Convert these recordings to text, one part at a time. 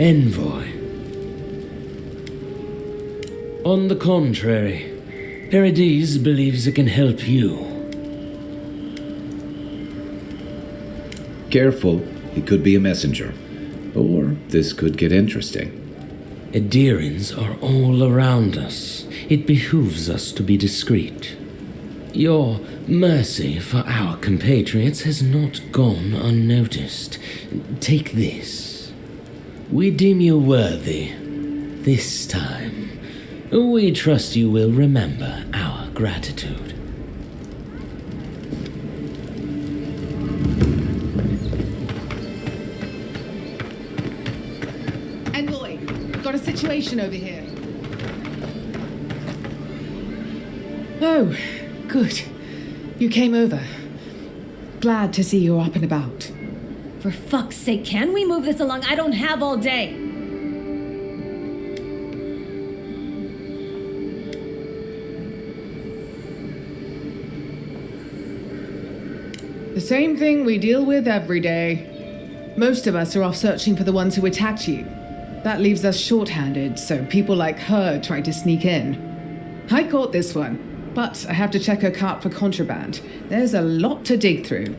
envoy. On the contrary, Paradise believes it can help you. Careful, he could be a messenger. Or this could get interesting. Edirans are all around us. It behooves us to be discreet. Your mercy for our compatriots has not gone unnoticed. Take this. We deem you worthy. This time, we trust you will remember our gratitude. Envoy, got a situation over here. Oh, good. You came over. Glad to see you're up and about. For fuck's sake, can we move this along? I don't have all day. The same thing we deal with every day. Most of us are off searching for the ones who attacked you. That leaves us short-handed, so people like her try to sneak in. I caught this one, but I have to check her cart for contraband. There's a lot to dig through.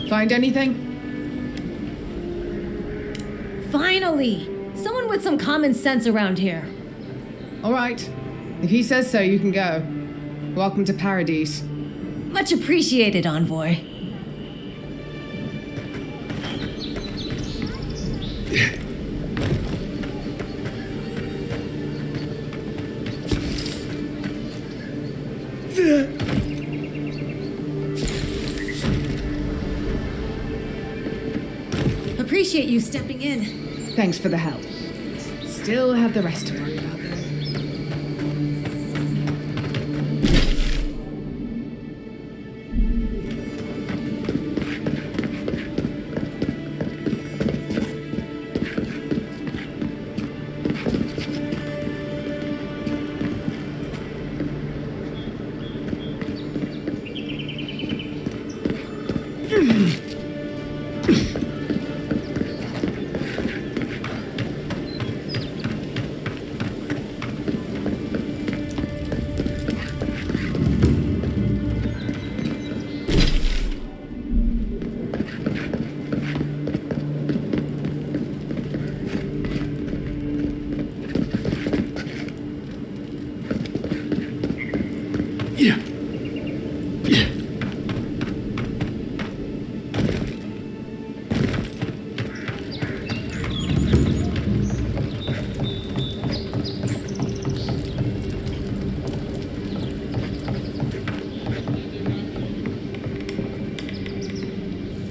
Find anything? Finally! Someone with some common sense around here. All right. If he says so, you can go. Welcome to Paradise. Much appreciated, Envoy. Appreciate you stepping in. Thanks for the help. Still have the rest to worry about, though.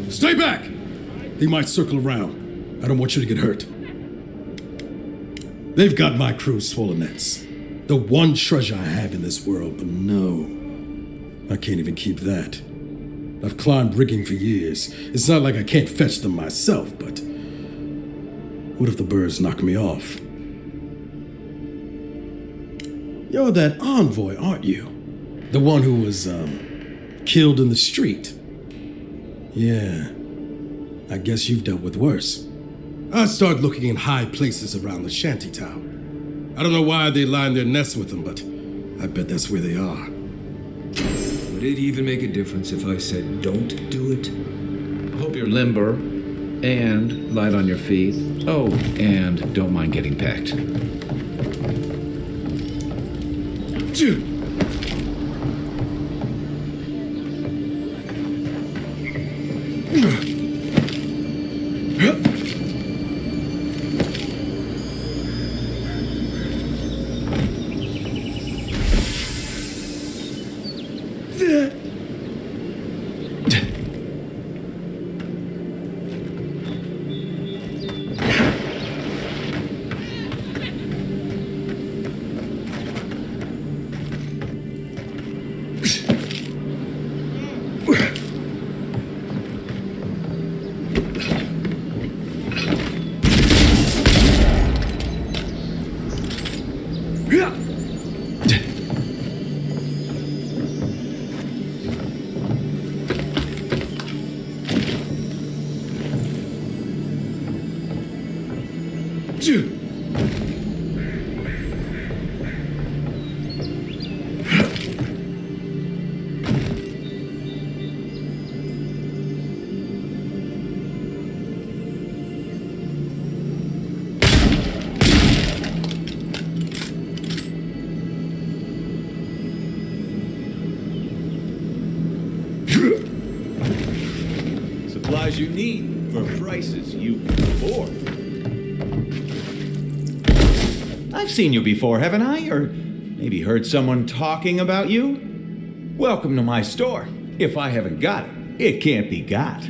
Stay back! They might circle around. I don't want you to get hurt. They've got my crew's swollen nets. The one treasure I have in this world, but no. I can't even keep that. I've climbed rigging for years. It's not like I can't fetch them myself, but what if the birds knock me off? You're that envoy, aren't you? The one who was, killed in the street. Yeah, I guess you've dealt with worse. I start looking in high places around the shantytown. I don't know why they line their nests with them, but I bet that's where they are. Would it even make a difference if I said don't do it? I hope you're limber and light on your feet. Oh, and don't mind getting pecked. Supplies you need for prices you can afford. I've seen you before, haven't I? Or maybe heard someone talking about you? Welcome to my store. If I haven't got it, it can't be got.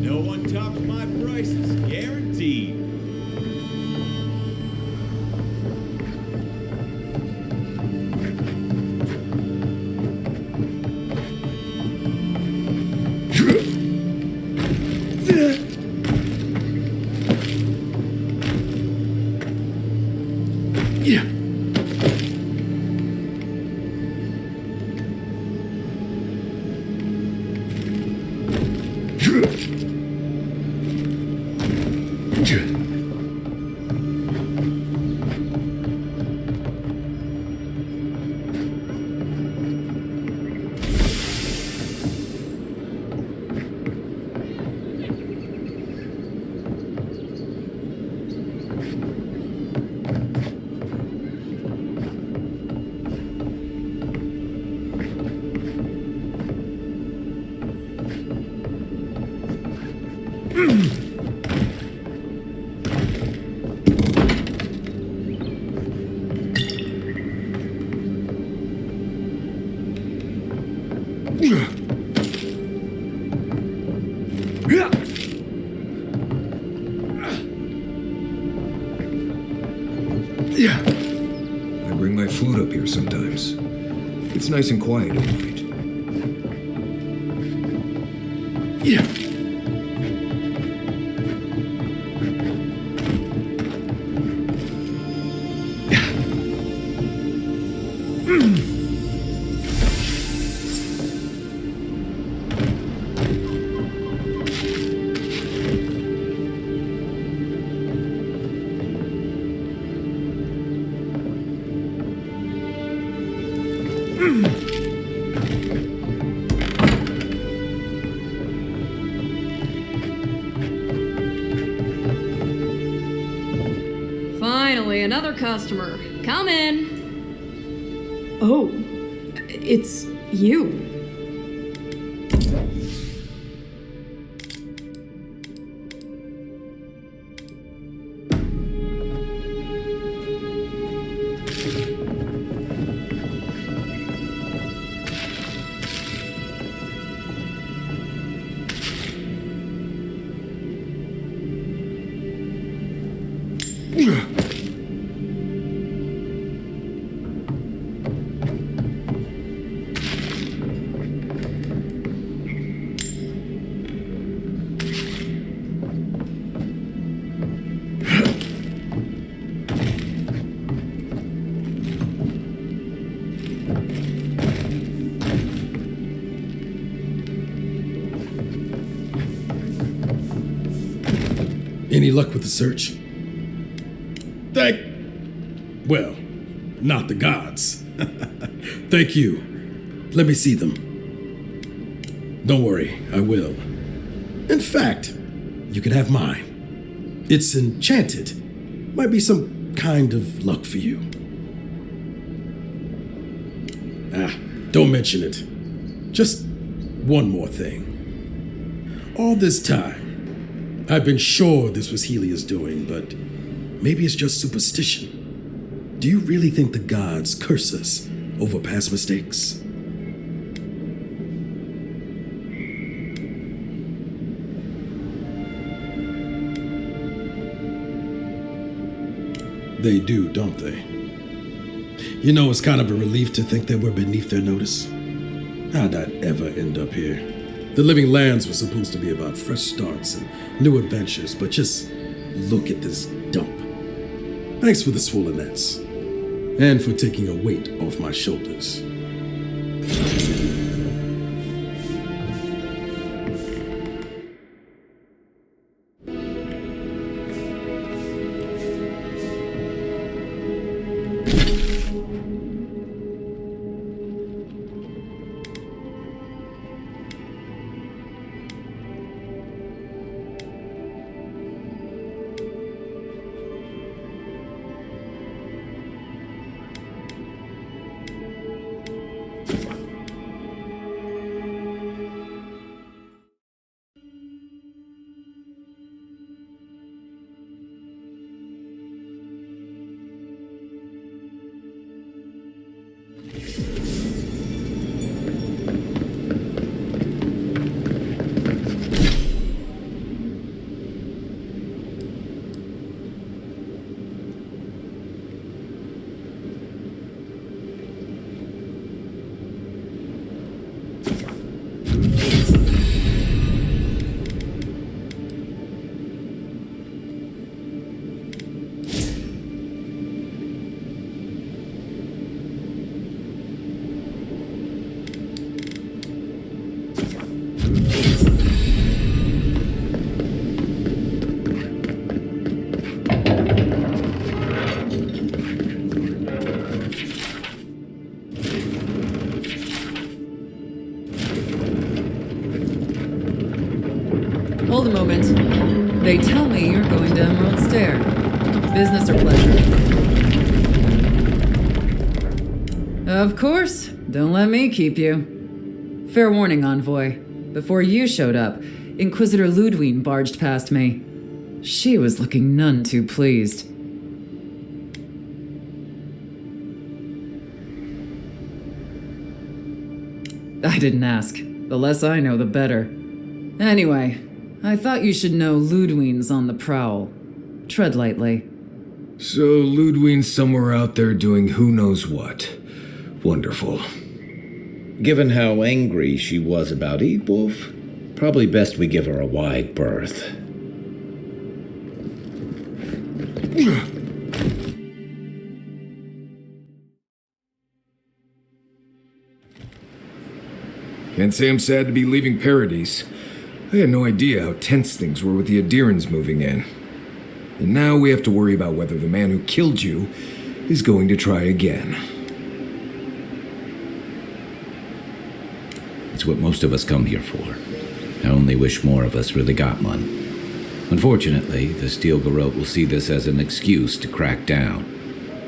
No one tops my prices, guaranteed. I bring my flute up here sometimes. It's nice and quiet at night. Finally, another customer. Come in. Oh, it's you. Any luck with the search? Well, not the gods. Thank you. Let me see them. Don't worry, I will. In fact, you can have mine. It's enchanted. Might be some kind of luck for you. Don't mention it. Just one more thing. All this time, I've been sure this was Helia's doing, but maybe it's just superstition. Do you really think the gods curse us over past mistakes? They do, don't they? You know, it's kind of a relief to think that we're beneath their notice. How'd that ever end up here? The Living Lands was supposed to be about fresh starts and new adventures, but just look at this dump. Thanks for the swollen nets, and for taking a weight off my shoulders. Hold a moment. They tell me you're going to Emerald Stair. Business or pleasure? Of course. Don't let me keep you. Fair warning, Envoy. Before you showed up, Inquisitor Ludwine barged past me. She was looking none too pleased. I didn't ask. The less I know, the better. Anyway, I thought you should know Ludwine's on the prowl. Tread lightly. So Ludwine's somewhere out there doing who knows what. Wonderful. Given how angry she was about Eatwolf, probably best we give her a wide berth. Can't say I'm sad to be leaving Paradise. I had no idea how tense things were with the Adirans moving in. And now we have to worry about whether the man who killed you is going to try again. It's what most of us come here for. I only wish more of us really got one. Unfortunately, the Steel Garrote will see this as an excuse to crack down.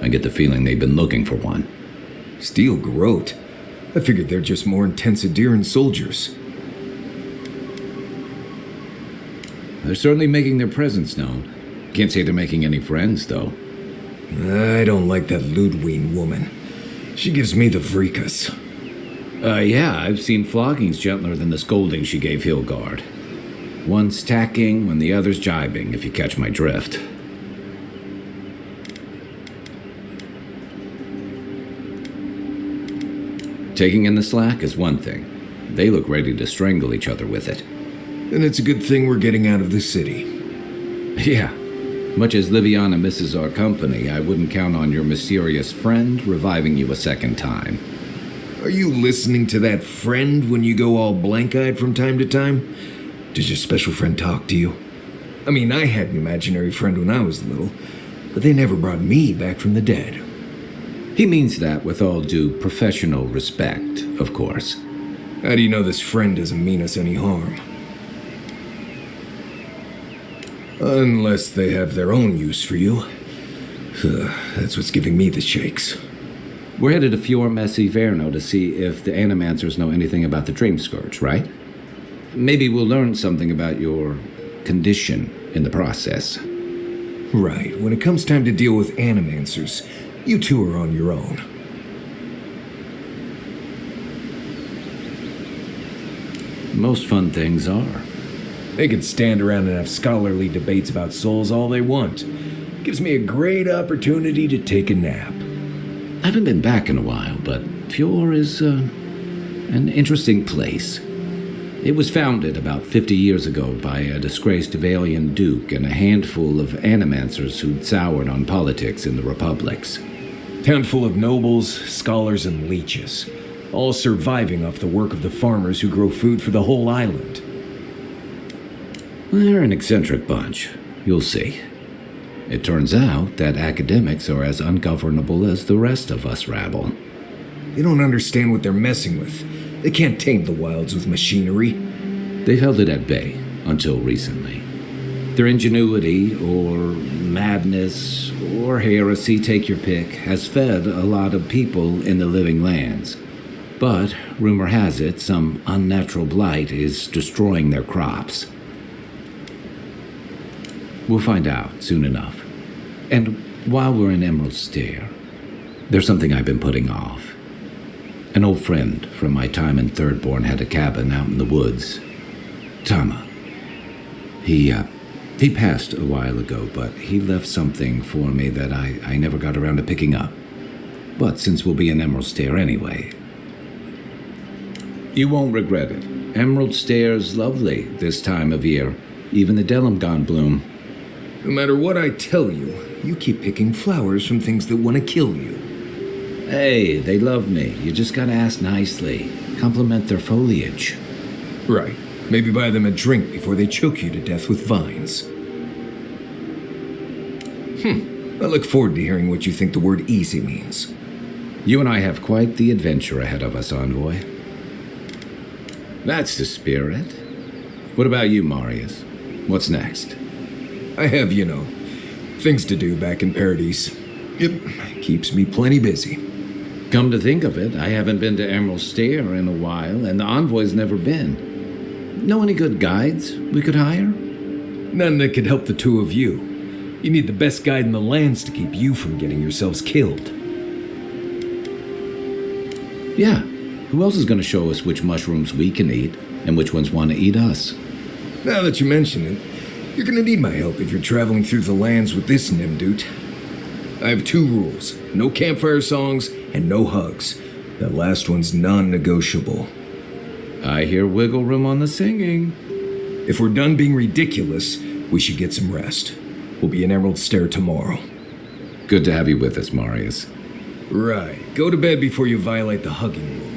I get the feeling they've been looking for one. Steel Garrote? I figured they're just more intense Adiran soldiers. They're certainly making their presence known. Can't say they're making any friends, though. I don't like that Ludwine woman. She gives me the vreekas. Yeah, I've seen floggings gentler than the scolding she gave Hilgard. One's tacking when the other's jibing, if you catch my drift. Taking in the slack is one thing. They look ready to strangle each other with it. And it's a good thing we're getting out of the city. Yeah. Much as Liviana misses our company, I wouldn't count on your mysterious friend reviving you a second time. Are you listening to that friend when you go all blank-eyed from time to time? Does your special friend talk to you? I mean, I had an imaginary friend when I was little, but they never brought me back from the dead. He means that with all due professional respect, of course. How do you know this friend doesn't mean us any harm? Unless they have their own use for you. That's what's giving me the shakes. We're headed to Fior Messi Verno to see if the Animancers know anything about the Dream Scourge, right? Maybe we'll learn something about your condition in the process. Right. When it comes time to deal with Animancers, you two are on your own. Most fun things are. They can stand around and have scholarly debates about souls all they want. Gives me a great opportunity to take a nap. I haven't been back in a while, but Fior is an interesting place. It was founded about 50 years ago by a disgraced Avalian duke and a handful of animancers who'd soured on politics in the republics. Town full of nobles, scholars, and leeches, all surviving off the work of the farmers who grow food for the whole island. They're an eccentric bunch. You'll see. It turns out that academics are as ungovernable as the rest of us rabble. They don't understand what they're messing with. They can't tame the wilds with machinery. They've held it at bay until recently. Their ingenuity, or madness, or heresy, take your pick, has fed a lot of people in the living lands. But, rumor has it, some unnatural blight is destroying their crops. We'll find out soon enough. And while we're in Emerald Stair, there's something I've been putting off. An old friend from my time in Thirdborn had a cabin out in the woods. Tama. He passed a while ago, but he left something for me that I never got around to picking up. But since we'll be in Emerald Stair anyway, you won't regret it. Emerald Stair's lovely this time of year. Even the Delimgon bloom. No matter what I tell you, you keep picking flowers from things that want to kill you. Hey, they love me. You just gotta ask nicely. Compliment their foliage. Right. Maybe buy them a drink before they choke you to death with vines. I look forward to hearing what you think the word easy means. You and I have quite the adventure ahead of us, Envoy. That's the spirit. What about you, Marius? What's next? I have, things to do back in Paradise. It keeps me plenty busy. Come to think of it, I haven't been to Emerald Stair in a while, and the Envoy's never been. Know any good guides we could hire? None that could help the two of you. You need the best guide in the lands to keep you from getting yourselves killed. Yeah, who else is going to show us which mushrooms we can eat, and which ones want to eat us? Now that you mention it, you're going to need my help if you're traveling through the lands with this Nimdut. I have 2 rules. No campfire songs and no hugs. That last one's non-negotiable. I hear wiggle room on the singing. If we're done being ridiculous, we should get some rest. We'll be in Emerald Stair tomorrow. Good to have you with us, Marius. Right. Go to bed before you violate the hugging rule.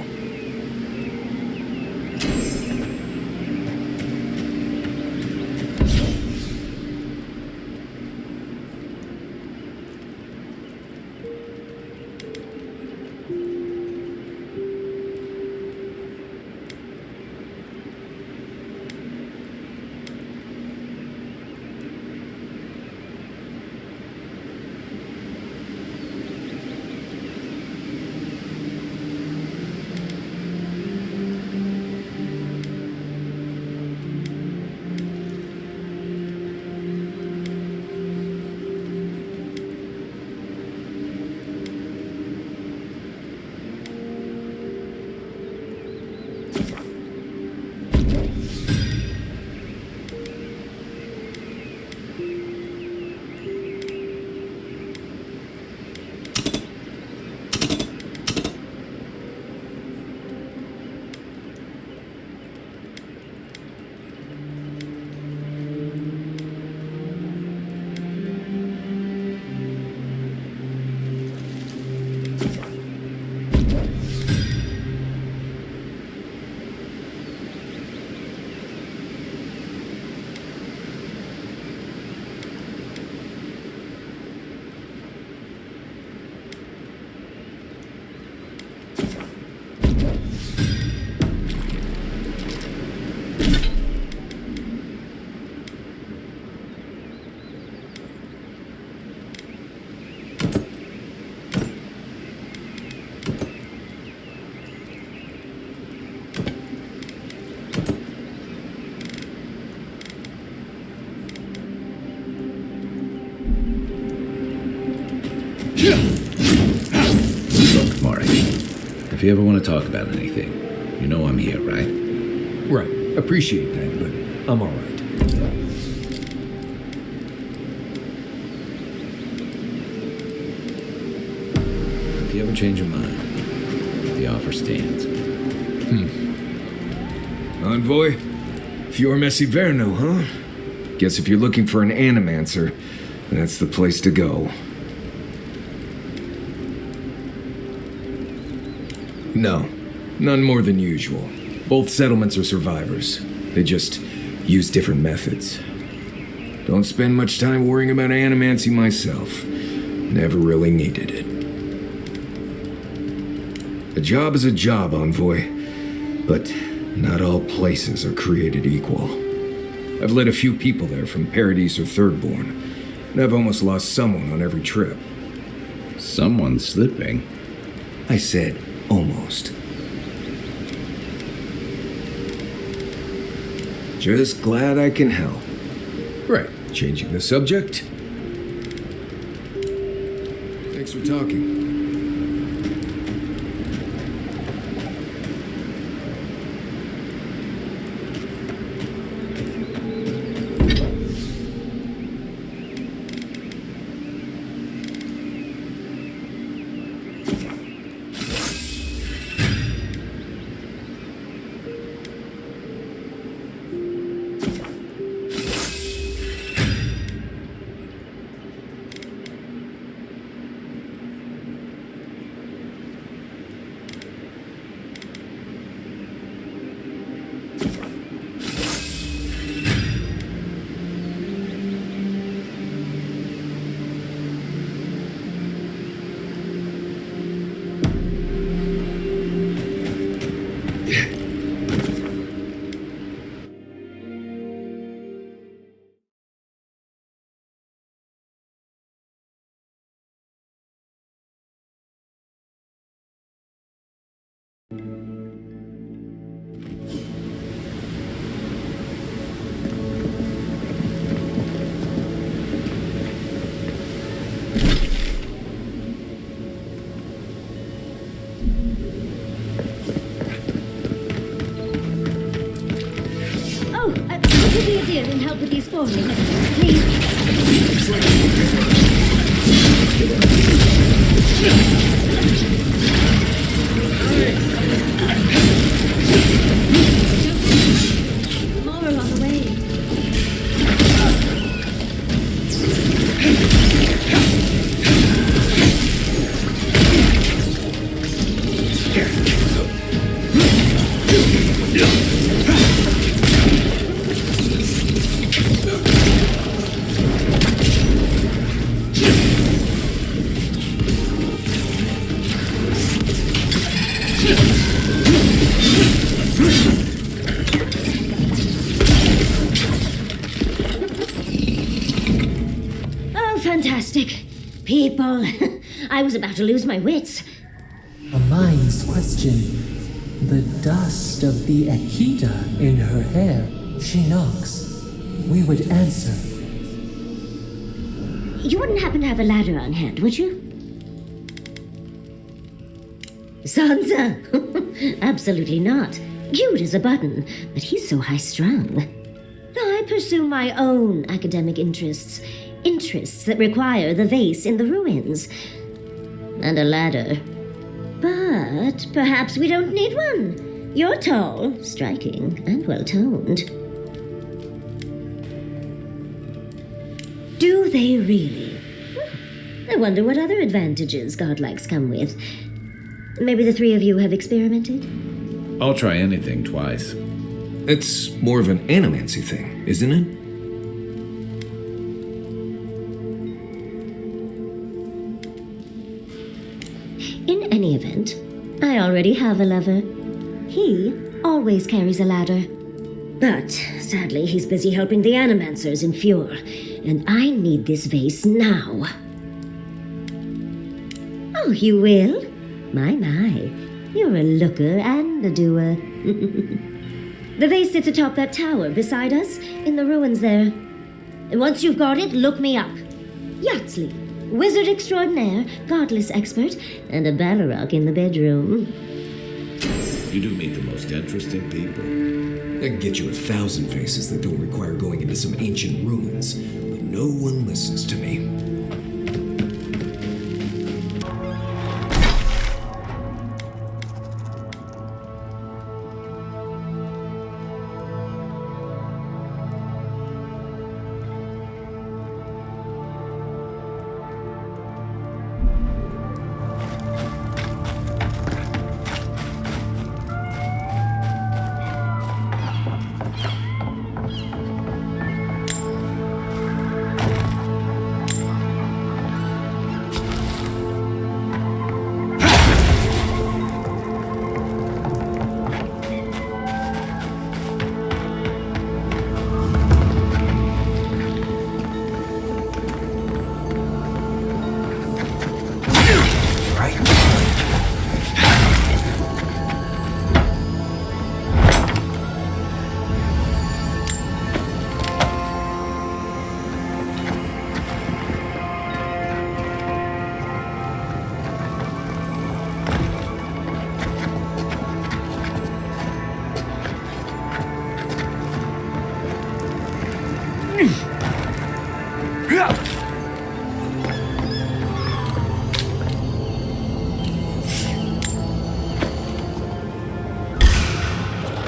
Look, Maury, if you ever want to talk about anything, you know I'm here, right? Right. Appreciate that, but I'm alright. If you ever change your mind, the offer stands. Envoy? Fior Messiverno, huh? Guess if you're looking for an animancer, that's the place to go. No, none more than usual. Both settlements are survivors. They just use different methods. Don't spend much time worrying about animancy myself. Never really needed it. A job is a job, Envoy. But not all places are created equal. I've led a few people there from Paradise or Thirdborn, and I've almost lost someone on every trip. Someone's slipping. I said almost. Just glad I can help. Right, changing the subject. Thanks for talking. Would you be a dear and help with these foraging, please? More are on the way. Fantastic. People. I was about to lose my wits. A mind's question. The dust of the Akita in her hair. She knocks. We would answer. You wouldn't happen to have a ladder on hand, would you? Sansa? Absolutely not. Cute as a button, but he's so high-strung. I pursue my own academic interests. Interests that require the vase in the ruins. And a ladder. But perhaps we don't need one. You're tall, striking, and well-toned. Do they really? I wonder what other advantages godlikes come with. Maybe the three of you have experimented? I'll try anything twice. It's more of an animancy thing, isn't it? In any event, I already have a lover. He always carries a ladder. But sadly, he's busy helping the animancers in Fior, and I need this vase now. Oh, you will? My. You're a looker and a doer. The vase sits atop that tower beside us, in the ruins there. And once you've got it, look me up. Yaxley, wizard extraordinaire, godless expert, and a Balrog in the bedroom. You do meet the most interesting people. I can get you 1,000 faces that don't require going into some ancient ruins, but no one listens to me.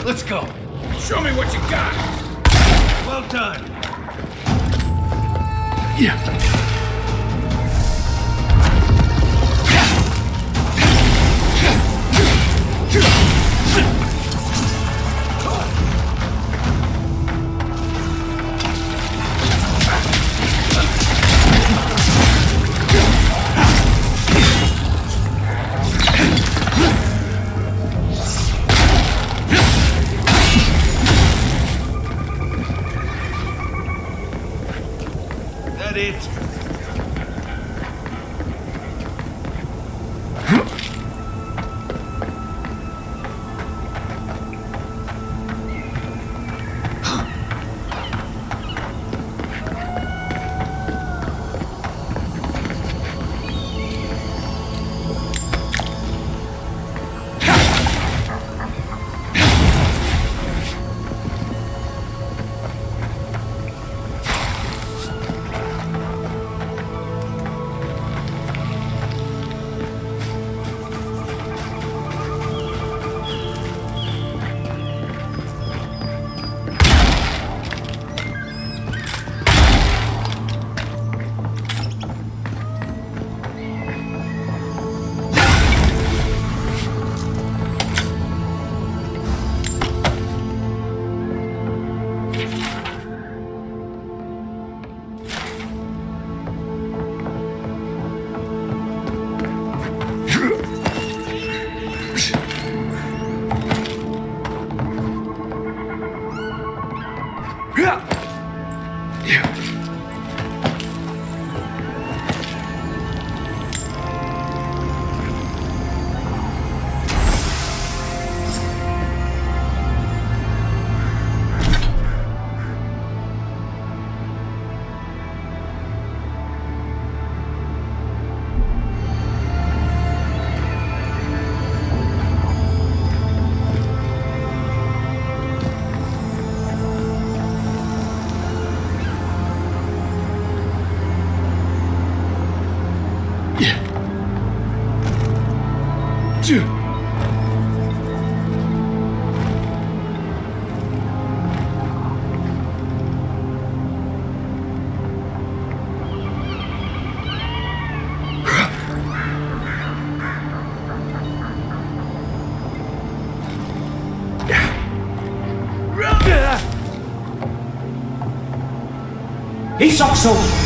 Let's go. Show me what you got. Well done. Yeah. He's also.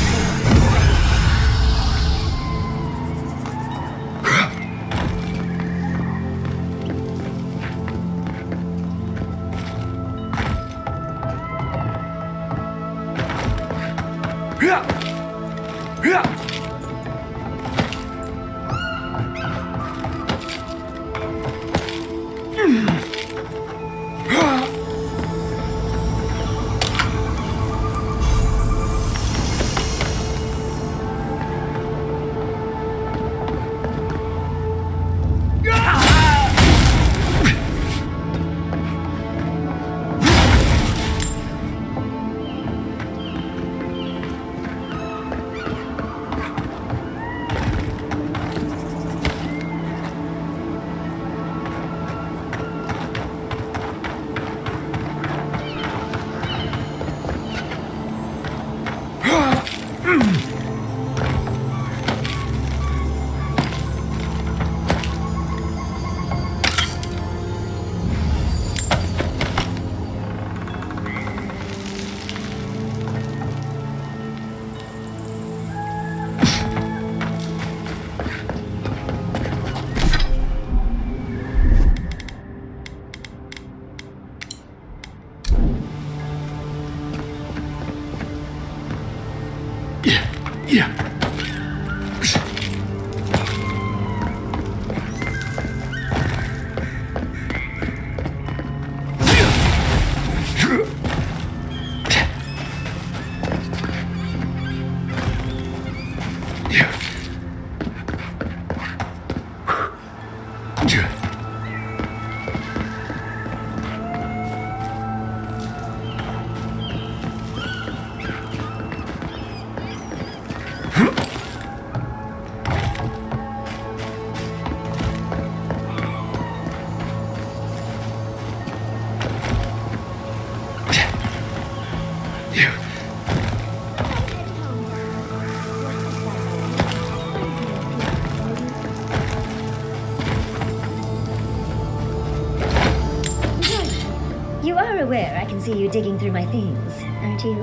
Aware I can see you digging through my things, aren't you?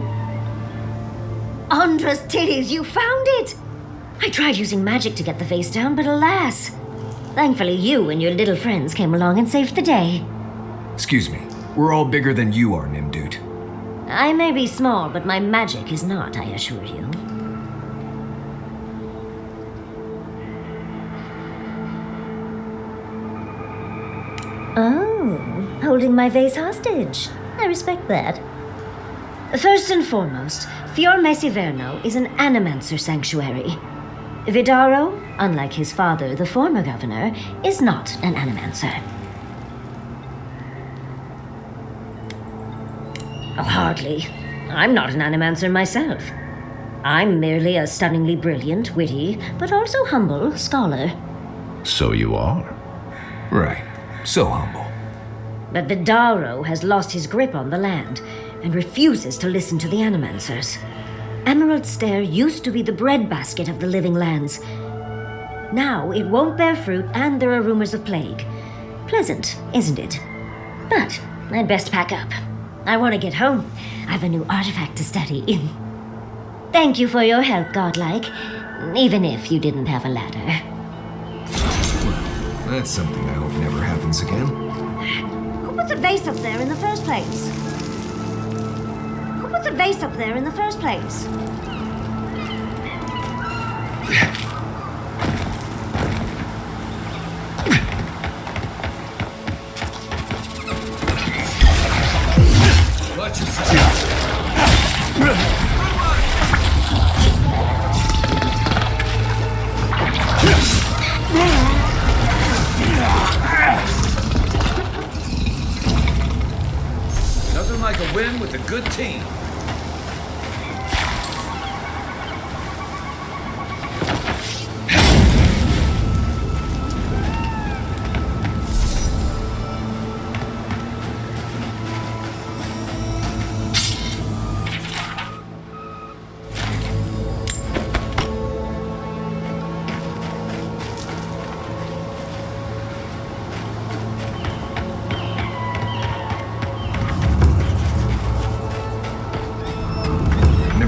Andra's titties, you found it! I tried using magic to get the face down, but alas. Thankfully you and your little friends came along and saved the day. Excuse me, we're all bigger than you are, Nimdude. I may be small, but my magic is not, I assure you. Oh, holding my vase hostage. I respect that. First and foremost, Fior Mesiverno is an animancer sanctuary. Vidaro, unlike his father, the former governor, is not an animancer. Oh, hardly. I'm not an animancer myself. I'm merely a stunningly brilliant, witty, but also humble scholar. So you are. Right. So humble. But Vidaro has lost his grip on the land and refuses to listen to the animancers. Emerald Stair used to be the breadbasket of the living lands. Now it won't bear fruit and there are rumors of plague. Pleasant, isn't it? But I'd best pack up. I want to get home. I have a new artifact to study. Thank you for your help, Godlike, even if you didn't have a ladder. That's something I hope never happens again. Who puts a vase up there in the first place? Who puts a vase up there in the first place? Watch yourself. Nothing like a win with a good team.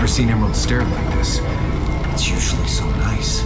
Seen Emerald Stair like this. It's usually so nice.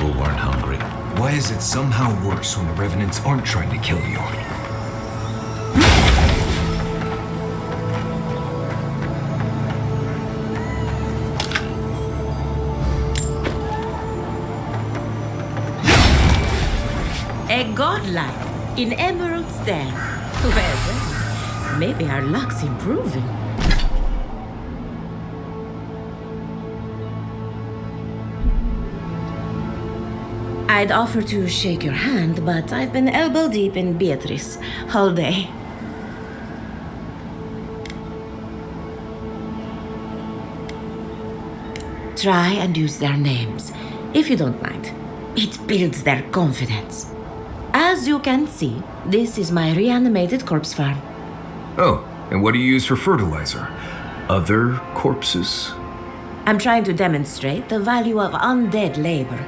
people weren't hungry. Why is it somehow worse when the Revenants aren't trying to kill you? A godlike in Emerald Stare. Well, maybe our luck's improving. I'd offer to shake your hand, but I've been elbow deep in Beatrice all day. Try and use their names, if you don't mind. It builds their confidence. As you can see, this is my reanimated corpse farm. Oh, and what do you use for fertilizer? Other corpses? I'm trying to demonstrate the value of undead labor,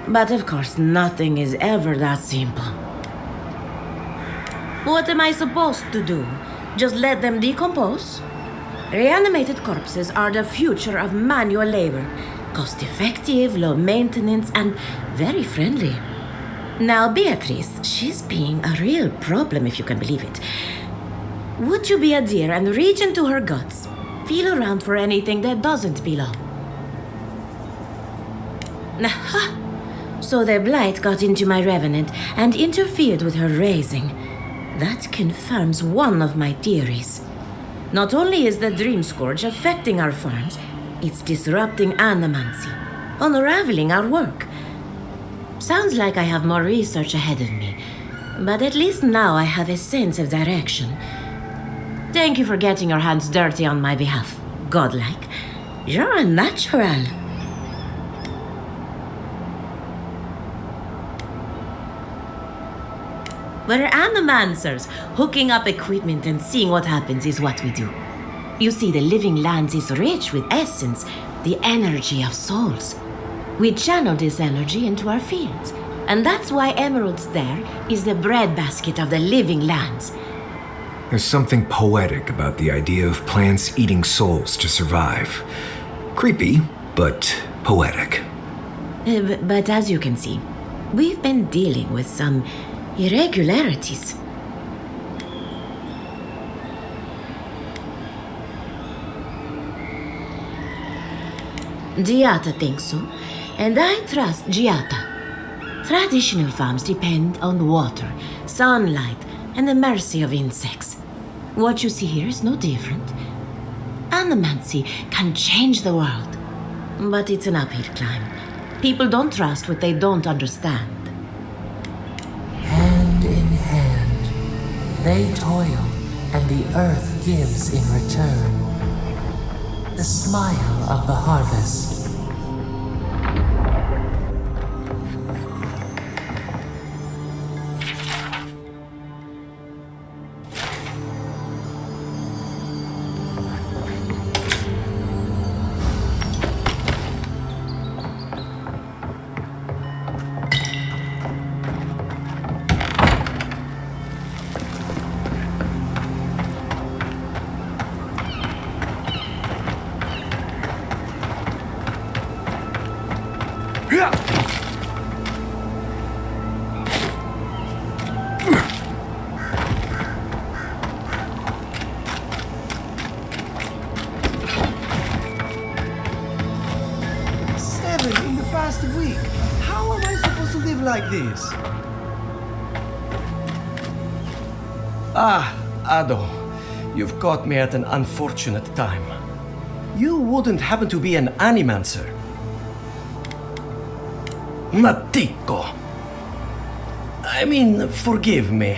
but of course nothing is ever that simple. What am I supposed to do? Just let them decompose? Reanimated corpses are the future of manual labor. Cost-effective, low maintenance, and very friendly. Now, Beatrice, she's being a real problem, if you can believe it. Would you be a dear and reach into her guts? Feel around for anything that doesn't belong. Aha! So their blight got into my revenant and interfered with her raising. That confirms one of my theories. Not only is the Dream Scourge affecting our farms, it's disrupting animancy, unraveling our work. Sounds like I have more research ahead of me, but at least now I have a sense of direction. Thank you for getting your hands dirty on my behalf, godlike. You're a natural. We're animancers. Hooking up equipment and seeing what happens is what we do. You see, the living lands is rich with essence, the energy of souls. We channel this energy into our fields, and that's why Emerald Stare is the breadbasket of the living lands. There's something poetic about the idea of plants eating souls to survive. Creepy, but poetic. But as you can see, we've been dealing with some irregularities. Giata thinks so, and I trust Giata. Traditional farms depend on water, sunlight, and the mercy of insects. What you see here is no different. Animancy can change the world, but it's an uphill climb. People don't trust what they don't understand. Hand in hand, they toil, and the earth gives in return. The smile of the harvest. Week. How am I supposed to live like this? Ah, Ado, you've caught me at an unfortunate time. You wouldn't happen to be an animancer. Matiko. I mean, forgive me.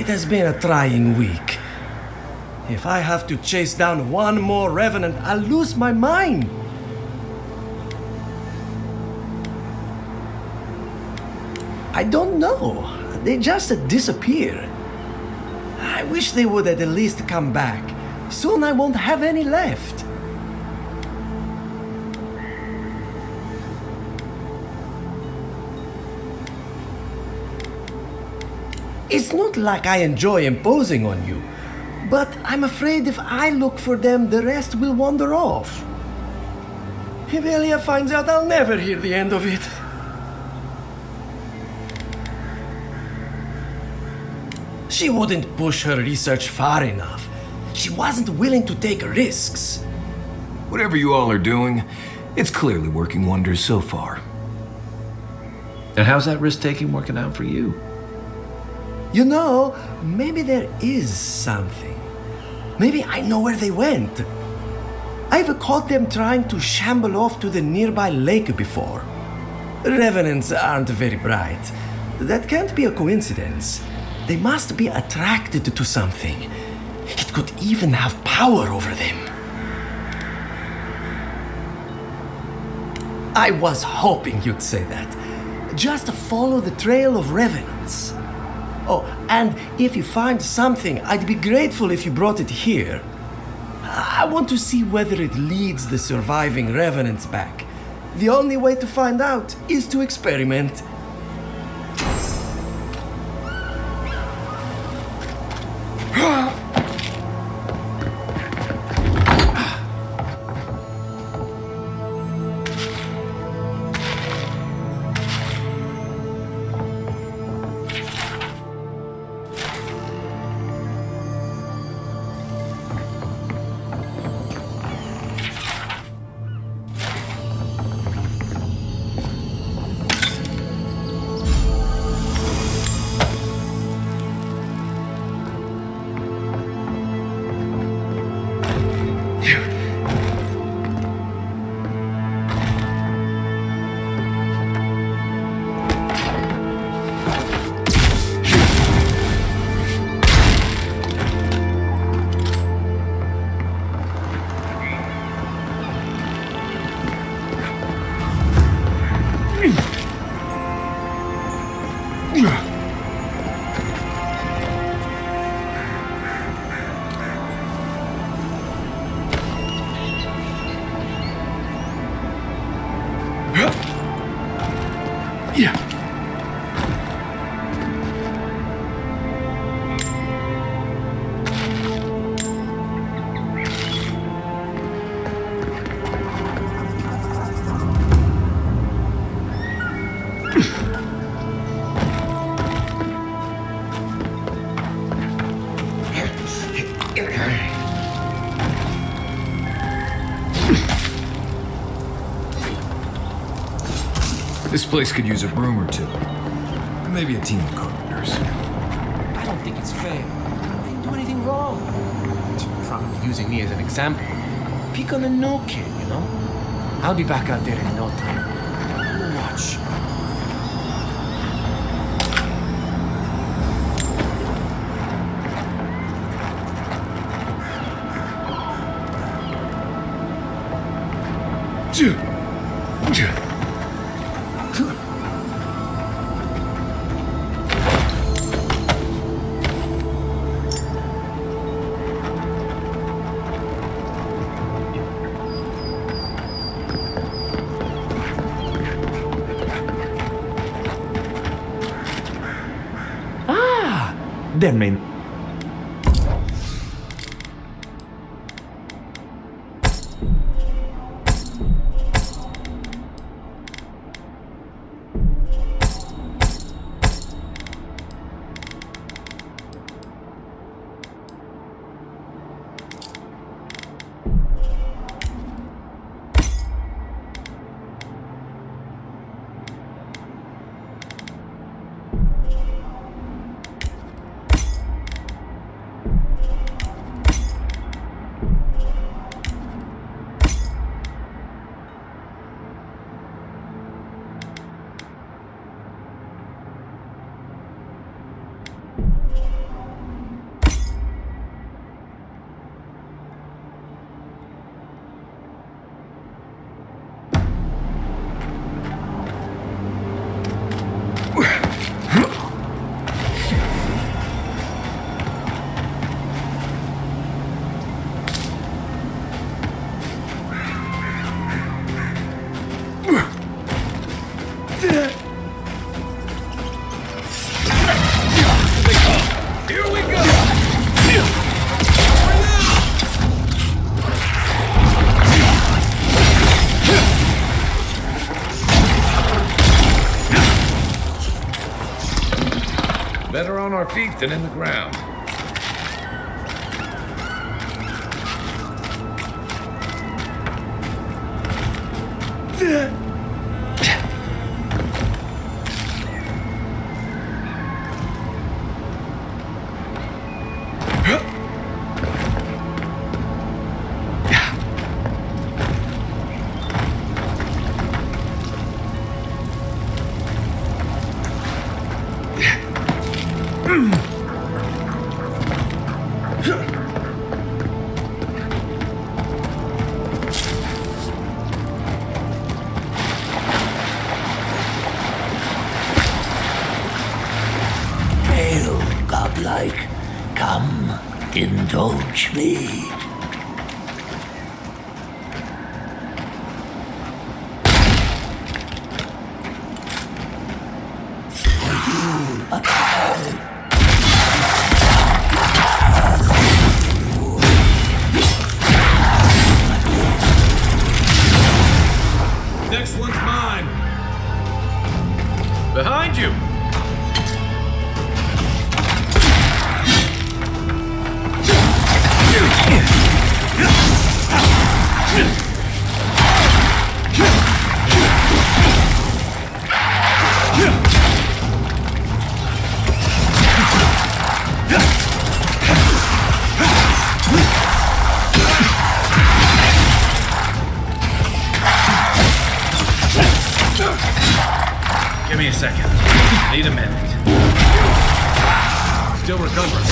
It has been a trying week. If I have to chase down one more revenant, I'll lose my mind. I don't know. They just disappear. I wish they would at least come back. Soon I won't have any left. It's not like I enjoy imposing on you, but I'm afraid if I look for them, the rest will wander off. If Elia finds out, I'll never hear the end of it. She wouldn't push her research far enough. She wasn't willing to take risks. Whatever you all are doing, it's clearly working wonders so far. And how's that risk-taking working out for you? You know, maybe there is something. Maybe I know where they went. I've caught them trying to shamble off to the nearby lake before. Revenants aren't very bright. That can't be a coincidence. They must be attracted to something. It could even have power over them. I was hoping you'd say that. Just follow the trail of revenants. Oh, and if you find something, I'd be grateful if you brought it here. I want to see whether it leads the surviving revenants back. The only way to find out is to experiment. This place could use a broom or two. Or maybe a team of carpenters. I don't think it's fair. I didn't do anything wrong. You're probably using me as an example. Pick on a no kid, you know? I'll be back out there in no time. You watch. That may... on our feet than in the ground. Hail, godlike. Come, indulge me. Next one's mine. Behind you. Give me a second. Need a minute. Still recovering.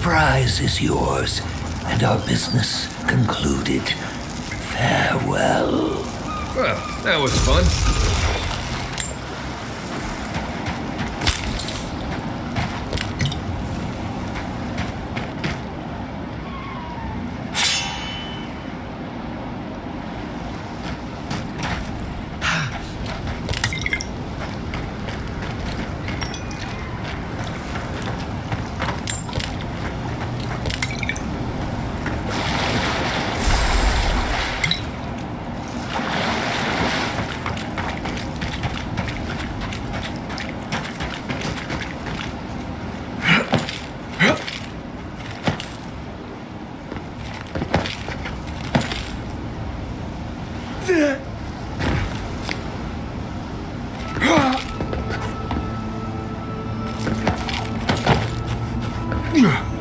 Prize is yours, and our business concluded. Farewell. Well, that was fun. Ugh.